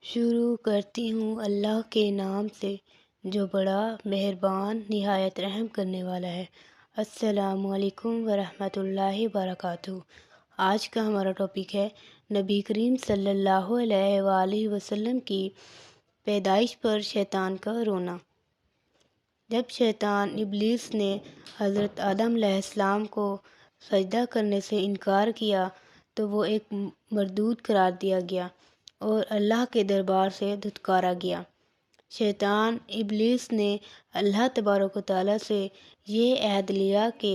شروع کرتی ہوں اللہ کے نام سے جو بڑا مہربان نہایت رحم کرنے والا ہے۔ السلام علیکم ورحمۃ اللہ وبرکاتہ۔ آج کا ہمارا ٹاپک ہے نبی کریم صلی اللہ علیہ وآلہ وسلم کی پیدائش پر شیطان کا رونا۔ جب شیطان ابلیس نے حضرت آدم علیہ السلام کو سجدہ کرنے سے انکار کیا تو وہ ایک مردود قرار دیا گیا اور اللہ کے دربار سے دھتکارا گیا۔ شیطان ابلیس نے اللہ تبارک و تعالیٰ سے یہ عہد لیا کہ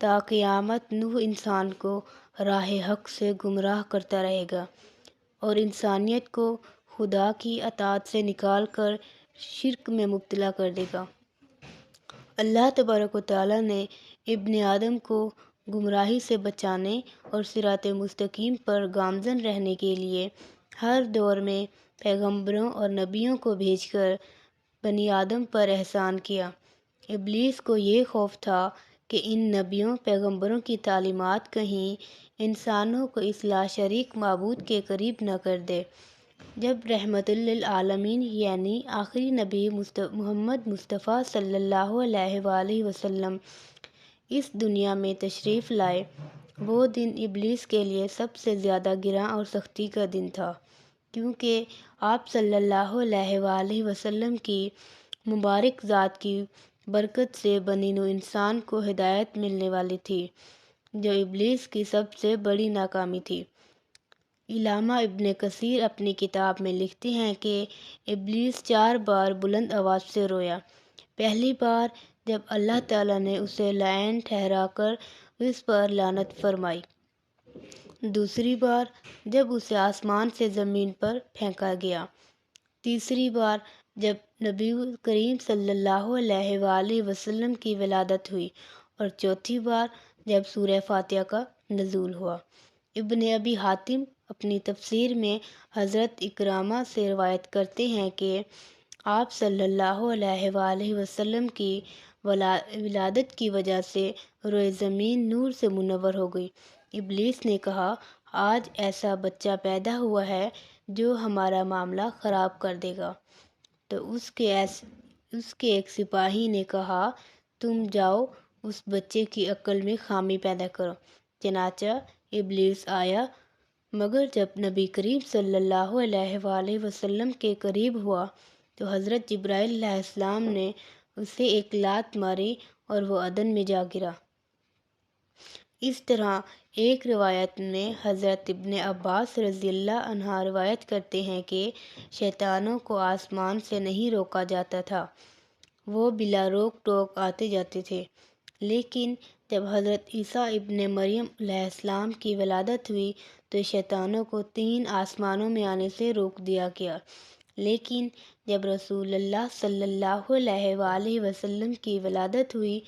تا قیامت نوح انسان کو راہ حق سے گمراہ کرتا رہے گا اور انسانیت کو خدا کی اطاعت سے نکال کر شرک میں مبتلا کر دے گا۔ اللہ تبارک و تعالیٰ نے ابن آدم کو گمراہی سے بچانے اور صراط مستقیم پر گامزن رہنے کے لیے ہر دور میں پیغمبروں اور نبیوں کو بھیج کر بنی آدم پر احسان کیا۔ ابلیس کو یہ خوف تھا کہ ان نبیوں پیغمبروں کی تعلیمات کہیں انسانوں کو اصلاح شریک معبود کے قریب نہ کر دے۔ جب رحمت للعالمین یعنی آخری نبی محمد مصطفیٰ صلی اللہ علیہ وآلہ وسلم اس دنیا میں تشریف لائے، وہ دن ابلیس کے لیے سب سے زیادہ گراں اور سختی کا دن تھا، کیونکہ آپ صلی اللہ علیہ وآلہ وسلم کی مبارک ذات کی برکت سے بنی نوع انسان کو ہدایت ملنے والی تھی، جو ابلیس کی سب سے بڑی ناکامی تھی۔ علامہ ابن کثیر اپنی کتاب میں لکھتے ہیں کہ ابلیس 4 بار بلند آواز سے رویا۔ پہلی بار جب اللہ تعالیٰ نے اسے لعین ٹھہرا کر اس پر لعنت فرمائی۔ دوسری بار جب اسے آسمان سے زمین پر پھینکا گیا۔ تیسری بار جب نبی کریم صلی اللہ علیہ وآلہ وسلم کی ولادت ہوئی، اور چوتھی بار جب سورہ فاتحہ کا نزول ہوا۔ ابن ابی حاتم اپنی تفسیر میں حضرت اکرامہ سے روایت کرتے ہیں کہ آپ صلی اللہ علیہ وآلہ وسلم کی ولادت کی وجہ سے روئے زمین نور سے منور ہو گئی۔ ابلیس نے کہا، آج ایسا بچہ پیدا ہوا ہے جو ہمارا معاملہ خراب کر دے گا۔ تو اس کے ایک سپاہی نے کہا، تم جاؤ اس بچے کی عقل میں خامی پیدا کرو۔ چنانچہ ابلیس آیا، مگر جب نبی کریم صلی اللہ علیہ وآلہ وسلم کے قریب ہوا تو حضرت جبرائیل علیہ السلام نے اسے ایک لات ماری اور وہ ادن میں جا گرا۔ اس طرح ایک روایت میں حضرت ابن عباس رضی اللہ عنہ روایت کرتے ہیں کہ شیطانوں کو آسمان سے نہیں روکا جاتا تھا، وہ بلا روک ٹوک آتے جاتے تھے، لیکن جب حضرت عیسیٰ ابن مریم علیہ السلام کی ولادت ہوئی تو شیطانوں کو 3 آسمانوں میں آنے سے روک دیا گیا، لیکن جب رسول اللہ صلی اللہ علیہ وآلہ وسلم کی ولادت ہوئی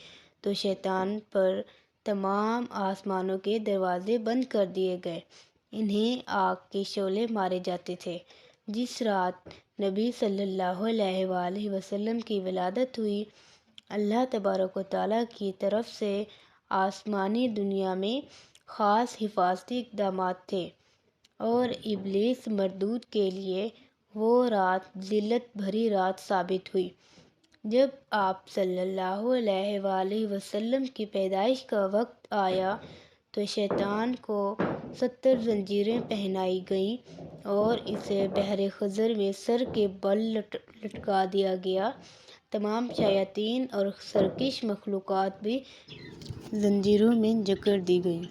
تو شیطان پر تمام آسمانوں کے دروازے بند کر دیے گئے، انہیں آگ کے شعلے مارے جاتے تھے۔ جس رات نبی صلی اللہ علیہ وآلہ وسلم کی ولادت ہوئی، اللہ تبارک و تعالیٰ کی طرف سے آسمانی دنیا میں خاص حفاظتی اقدامات تھے، اور ابلیس مردود کے لیے وہ رات ذلت بھری رات ثابت ہوئی۔ جب آپ صلی اللہ علیہ وآلہ وسلم کی پیدائش کا وقت آیا تو شیطان کو 70 زنجیریں پہنائی گئیں اور اسے بحر خضر میں سر کے بل لٹکا دیا گیا۔ تمام شیاطین اور سرکش مخلوقات بھی زنجیروں میں جکڑ دی گئیں۔